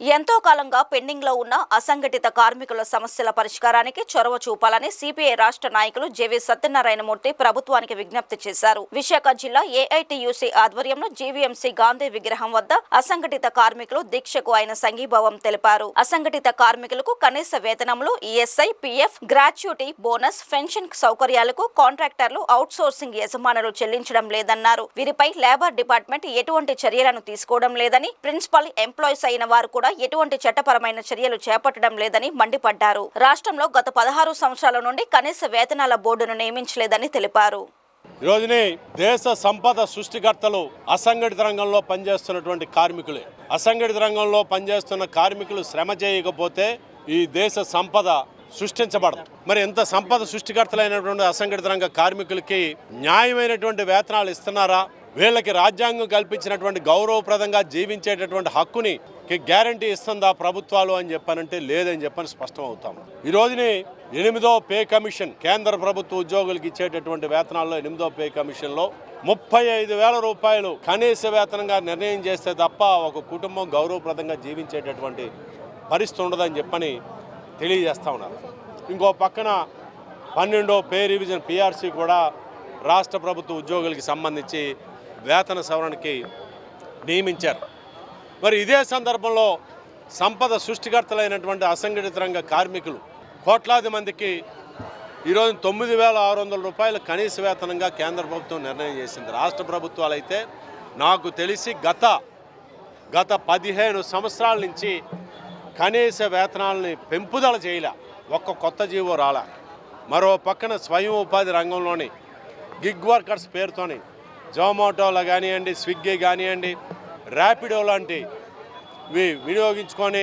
ఎంతో కాలంగా పెండింగ్ లో ఉన్న అసంఘటిత కార్మికుల సమస్యల పరిష్కారానికి చొరవ చూపాలని సిపిఐ రాష్ట్ర నాయకులు జెవి సత్యనారాయణమూర్తి ప్రభుత్వానికి విజ్ఞప్తి చేశారు. విశాఖ జిల్లా ఏఐటియుసి ఆధ్వర్యంలో జీవీఎంసీ గాంధీ విగ్రహం వద్ద అసంఘటిత కార్మికులు దీక్షకు ఆయన సంఘీభావం తెలిపారు. అసంఘటిత కార్మికులకు కనీస వేతనములు, ESI, PF, gratuity, bonus, pension సౌకర్యాలకు కాంట్రాక్టర్లు, అవుట్ సోర్సింగ్ యజమానులు చెల్లించడం లేదన్నారు. వీరిపై లేబర్ డిపార్ట్మెంట్ ఎటువంటి చర్యలను తీసుకోవడం లేదని, ప్రిన్సిపల్ ఎంప్లాయీస్ అయిన వారు కూడా ఎటువంటి చట్టపరమైన చర్యలు చేపట్టడం లేదని మండిపడ్డారు. రాష్ట్రంలో గత 16 సంవత్సరాల నుండి కనీస వేతనాల బోర్డును నియమించలేదని తెలిపారు. ఈ రోజుని దేశ సంపద సృష్టికర్తలు అసంఘటిత రంగంలో పనిచేస్తున్నటువంటి కార్మికులే. అసంఘటిత రంగంలో పనిచేస్తున్న కార్మికులు శ్రమ చేయకపోతే ఈ దేశ సంపద సృష్టించబడదు. మరి ఎంత సంపద సృష్టికర్తలైనటువంటి అసంఘటిత రంగ కార్మికులకి న్యాయమైనటువంటి వేతనాలు ఇస్తున్నారా? వీళ్ళకి రాజ్యాంగం కల్పించినటువంటి గౌరవప్రదంగా జీవించేటటువంటి హక్కుని గ్యారంటీ ఇస్తుందా ప్రభుత్వాలు అని చెప్పానంటే లేదని చెప్పని స్పష్టం అవుతాం. ఈ రోజుని 8వ పే కమిషన్, కేంద్ర ప్రభుత్వ ఉద్యోగులకు ఇచ్చేటటువంటి వేతనాల్లో 8వ పే కమిషన్లో 35,000 రూపాయలు కనీస వేతనంగా నిర్ణయం చేస్తే తప్ప ఒక కుటుంబం గౌరవప్రదంగా జీవించేటటువంటి పరిస్థితి ఉండదని చెప్పని తెలియజేస్తా ఉన్నారు. ఇంకో పక్కన 12వ పే రివిజన్ పిఆర్సీ కూడా రాష్ట్ర ప్రభుత్వ ఉద్యోగులకి సంబంధించి వేతన సవరణకి నియమించారు. మరి ఇదే సందర్భంలో సంపద సృష్టికర్తలైనటువంటి అసంఘటిత రంగ కార్మికులు కోట్లాది మందికి ఈరోజు 9,600 రూపాయలు కనీస వేతనంగా కేంద్ర ప్రభుత్వం నిర్ణయం చేసింది. రాష్ట్ర ప్రభుత్వాలు అయితే నాకు తెలిసి గత 15 సంవత్సరాల నుంచి కనీస వేతనాలని పెంపుదల చేయలే. ఒక్క కొత్త జీవో రాలా. మరో పక్కన స్వయం ఉపాధి రంగంలోని గిగ్ వర్కర్స్ పేరుతోని జొమాటోలో కానివ్వండి, స్విగ్గీ కానివ్వండి, ర్యాపిడో లాంటి వినియోగించుకొని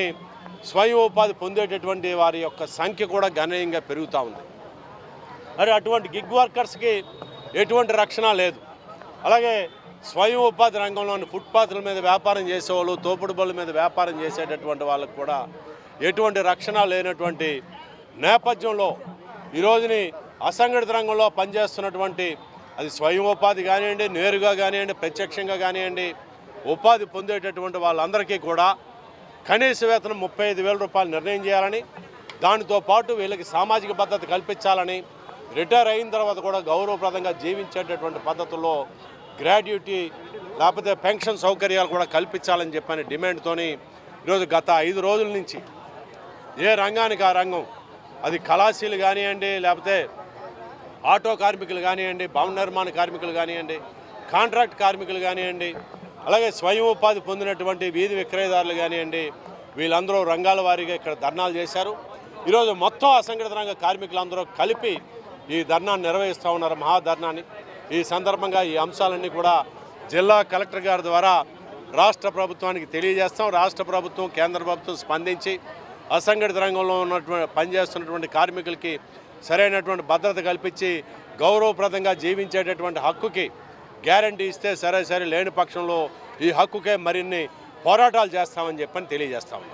స్వయం ఉపాధి పొందేటటువంటి వారి యొక్క సంఖ్య కూడా గణనీయంగా పెరుగుతూ ఉంది. మరి అటువంటి గిగ్ వర్కర్స్కి ఎటువంటి రక్షణ లేదు. అలాగే స్వయం ఉపాధి రంగంలోని ఫుట్పాత్ల మీద వ్యాపారం చేసేవాళ్ళు, తోపుడు బళ్ళ మీద వ్యాపారం చేసేటటువంటి వాళ్ళకు కూడా ఎటువంటి రక్షణ లేనటువంటి నేపథ్యంలో ఈరోజుని అసంఘటిత రంగంలో పనిచేస్తున్నటువంటి అది స్వయం ఉపాధి కానివ్వండి, నేరుగా కానివ్వండి, ప్రత్యక్షంగా కానివ్వండి, ఉపాధి పొందేటటువంటి వాళ్ళందరికీ కూడా కనీస వేతనం 35,000 రూపాయలు నిర్ణయం చేయాలని, దానితో పాటు వీళ్ళకి సామాజిక భద్రత కల్పించాలని, రిటైర్ అయిన తర్వాత కూడా గౌరవప్రదంగా జీవించేటటువంటి పద్ధతుల్లో గ్రాడ్యుటీ లేకపోతే పెన్షన్ సౌకర్యాలు కూడా కల్పించాలని చెప్పని డిమాండ్తోని ఈరోజు గత 5 రోజుల నుంచి ఏ రంగానికి ఆ రంగం, అది కళాశీలు కానివ్వండి, లేకపోతే ఆటో కార్మికులు కానివ్వండి, భవన నిర్మాణ కార్మికులు కానివ్వండి, కాంట్రాక్ట్ కార్మికులు కానివ్వండి, అలాగే స్వయం ఉపాధి పొందినటువంటి వీధి విక్రయదారులు కానివ్వండి, వీళ్ళందరూ రంగాల వారీగా ఇక్కడ ధర్నాలు చేశారు. ఈరోజు మొత్తం అసంఘటిత రంగ కార్మికులందరూ కలిపి ఈ ధర్నాన్ని నిర్వహిస్తూ ఉన్నారు, మహాధర్నాన్ని. ఈ సందర్భంగా ఈ అంశాలన్నీ కూడా జిల్లా కలెక్టర్ గారి ద్వారా రాష్ట్ర ప్రభుత్వానికి తెలియజేస్తాం. రాష్ట్ర ప్రభుత్వం, కేంద్ర ప్రభుత్వం స్పందించి అసంఘటిత రంగంలో ఉన్నటువంటి పనిచేస్తున్నటువంటి కార్మికులకి సరైనటువంటి భద్రత కల్పించి గౌరవప్రదంగా జీవించేటటువంటి హక్కుకి గ్యారంటీ ఇస్తే సరే, లేని పక్షంలో ఈ హక్కుకే మరిన్ని పోరాటాలు చేస్తామని చెప్పని తెలియజేస్తాము.